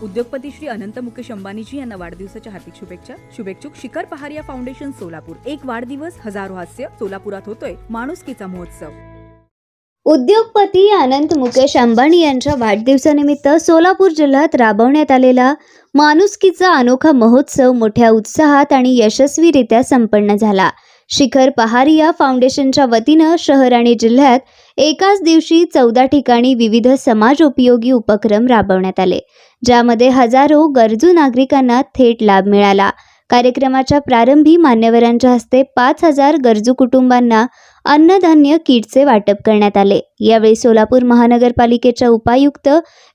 उद्योगपती श्री अनंत मुकेश अंबानीजी यांना वाढदिवसाच्या हार्दिक शुभेच्छा। शुभेच्छुक शिखर पहारिया फाउंडेशन सोलापूर। एक वाढदिवस हजारो हास्य। सोलापुरात होतोय माणुसकीचा महोत्सव। उद्योगपती अनंत मुकेश अंबानी यांच्या वाढदिवसानिमित्त सोलापूर जिल्ह्यात राबवण्यात आलेला माणुसकीचा अनोखा महोत्सव मोठ्या उत्साहात आणि यशस्वीरित्या संपन्न झाला। शिखर पहारिया फाउंडेशनच्या वतीनं शहर आणि जिल्ह्यात एकाच दिवशी 14 ठिकाणी विविध समाजोपयोगी उपक्रम राबवण्यात आले, ज्यामध्ये हजारो गरजू नागरिकांना थेट लाभ मिळाला। कार्यक्रमाच्या प्रारंभी मान्यवरांच्या हस्ते 5000 गरजू कुटुंबांना अन्नधान्य किटचे वाटप करण्यात आले। यावेळी सोलापूर महानगरपालिकेच्या उपायुक्त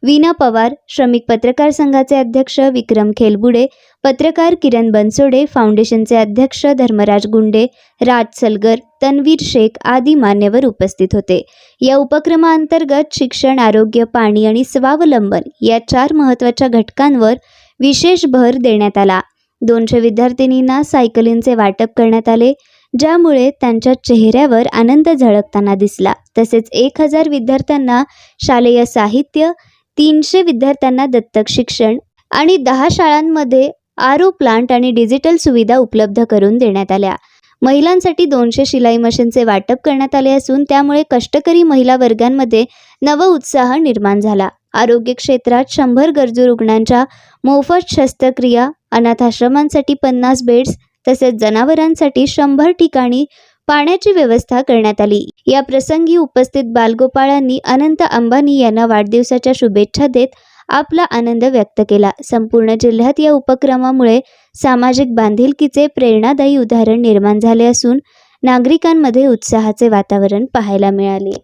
वीना पवार, श्रमिक पत्रकार संघाचे अध्यक्ष विक्रम खेलबुडे, पत्रकार किरण बनसोडे, फाउंडेशनचे अध्यक्ष धर्मराज गुंडे, राज सलगर, तन्वीर शेख आदी मान्यवर उपस्थित होते। या उपक्रमाअंतर्गत शिक्षण, आरोग्य, पाणी आणि स्वावलंबन या 4 महत्त्वाच्या घटकांवर विशेष भर देण्यात आला। 200 विद्यार्थिनींना सायकलींचे वाटप करण्यात आले, ज्यामुळे त्यांच्या चेहऱ्यावर आनंद झळकताना दिसला। तसेच 1000 विद्यार्थ्यांना शालेय साहित्य, 300 विद्यार्थ्यांना दत्तक शिक्षण आणि 10 शाळांमध्ये आरओ प्लांट आणि डिजिटल सुविधा उपलब्ध करून देण्यात आल्या। महिलांसाठी 200 शिलाई मशीनचे वाटप करण्यात आले असून त्यामुळे कष्टकरी महिला वर्गांमध्ये नवउत्साह निर्माण झाला। आरोग्य क्षेत्रात 100 गरजू रुग्णांच्या मोफत शस्त्रक्रिया, अनाथाश्रमांसाठी 50 बेड्स तसेच जनावरांसाठी 100 ठिकाणी पाण्याची व्यवस्था करण्यात आली। या प्रसंगी उपस्थित बालगोपाळांनी अनंत अंबानी यांना वाढदिवसाच्या शुभेच्छा देत आपला आनंद व्यक्त केला। संपूर्ण जिल्ह्यात या उपक्रमामुळे सामाजिक बांधिलकीचे प्रेरणादायी उदाहरण निर्माण झाले असून नागरिकांमध्ये उत्साहाचे वातावरण पाहायला मिळाले।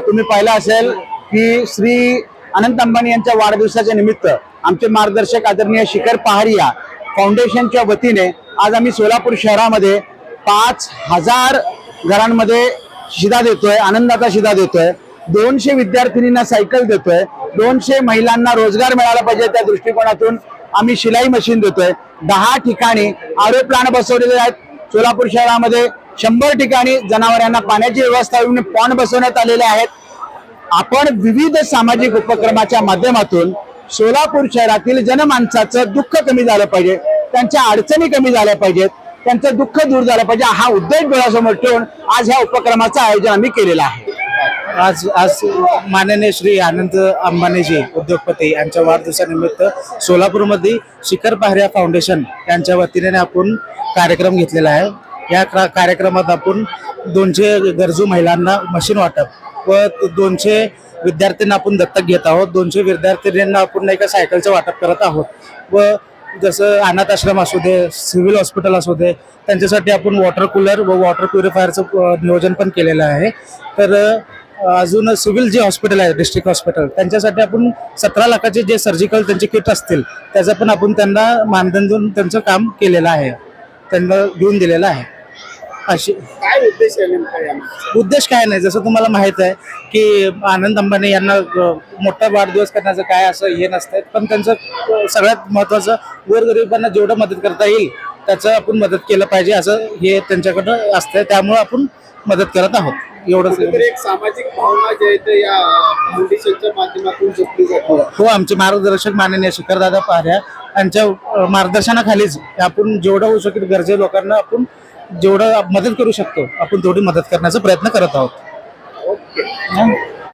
तुम्ही पाहिलं असेल की श्री अनंत अंबानी यांच्या वाढदिवसाच्या निमित्त आमचे मार्गदर्शक आदरणीय शिखर पहारिया फाउंडेशनच्या वतीने आज आम्ही सोलापूर शहरामध्ये 5000 घरांमध्ये शिदा देतोय, आनंदाचा शिदा देतोय। 200 विद्यार्थिनींना सायकल देतोय, 200 महिलांना रोजगार मिळाला पाहिजे त्या दृष्टिकोनातून आम्ही शिलाई मशीन देतोय। 10 ठिकाणी आरओ प्लांट बसवलेले आहेत। सोलापूर शहरामध्ये 100 ठिकाणी जनावरांना पाण्याची व्यवस्था करून पॉन्ड बसवण्यात आलेले आहेत। आपण विविध सामाजिक उपक्रमाच्या माध्यमातून सोलापूर शहरातील जनमानसाचं दुःख कमी झालं पाहिजे, त्यांच्या अडचणी कमी झाल्या पाहिजेत, त्यांचं दुःख दूर झालं पाहिजे, हा उद्देश डोळ्यासमोर ठेवून आज ह्या उपक्रमाचं आयोजन आम्ही केलेलं आहे। आज माननीय श्री अनंत अंबानीजी उद्योगपती यांच्या वाढदिवसानिमित्त सोलापूरमध्ये शिखर पहारिया फाउंडेशन यांच्या वतीने आपण कार्यक्रम घेतलेला आहे। या कार्यक्रमात आपण 200 गरजू महिलांना मशीन वाटप व 200 विद्यार्थ्यांना आपण दत्तक घेत आहोत। 200 विद्यार्थ्यांना आपण एका सायकलचं वाटप करत आहोत व जसं अनाथ आश्रम असू दे, सिव्हिल हॉस्पिटल असू दे, त्यांच्यासाठी आपण वॉटर कूलर व वॉटर प्युरिफायरचं नियोजन पण केलेलं आहे। तर अजून सिव्हिल जे हॉस्पिटल आहे, डिस्ट्रिक्ट हॉस्पिटल, त्यांच्यासाठी आपण 17 लाखाचे जे सर्जिकल त्यांचे किट असतील त्याचं पण आपण त्यांना मानधन देऊन त्यांचं काम केलेलं आहे, त्यांना घेऊन दिलेलं आहे। अशी काय उद्देश आहे? उद्देश काय नाही, जसं तुम्हाला माहित आहे की आनंद अंबानी यांना मोठा वाढदिवस करण्याचं काय असं हे नसतं, पण त्यांचं सगळ्यात महत्त्वाचं गोरगरिबांना जेवढं मदत करता येईल त्याचं आपण मदत केलं पाहिजे असं हे त्यांच्याकडं असतं, त्यामुळे आपण मदत करत आहोत। एवढंच एक सामाजिक भावना जे आहे ते या फाउंडेशनच्या माध्यमातून जपली जाते। हो, आमचे मार्गदर्शक माननीय शिखरदादा पहारिया यांच्या मार्गदर्शनाखालीच आपण जेवढं होऊ शकेल गरजे लोकांना आपण जेवढं मदत करू शकतो आपण तेवढी मदत करण्याचा प्रयत्न करत आहोत। ओके।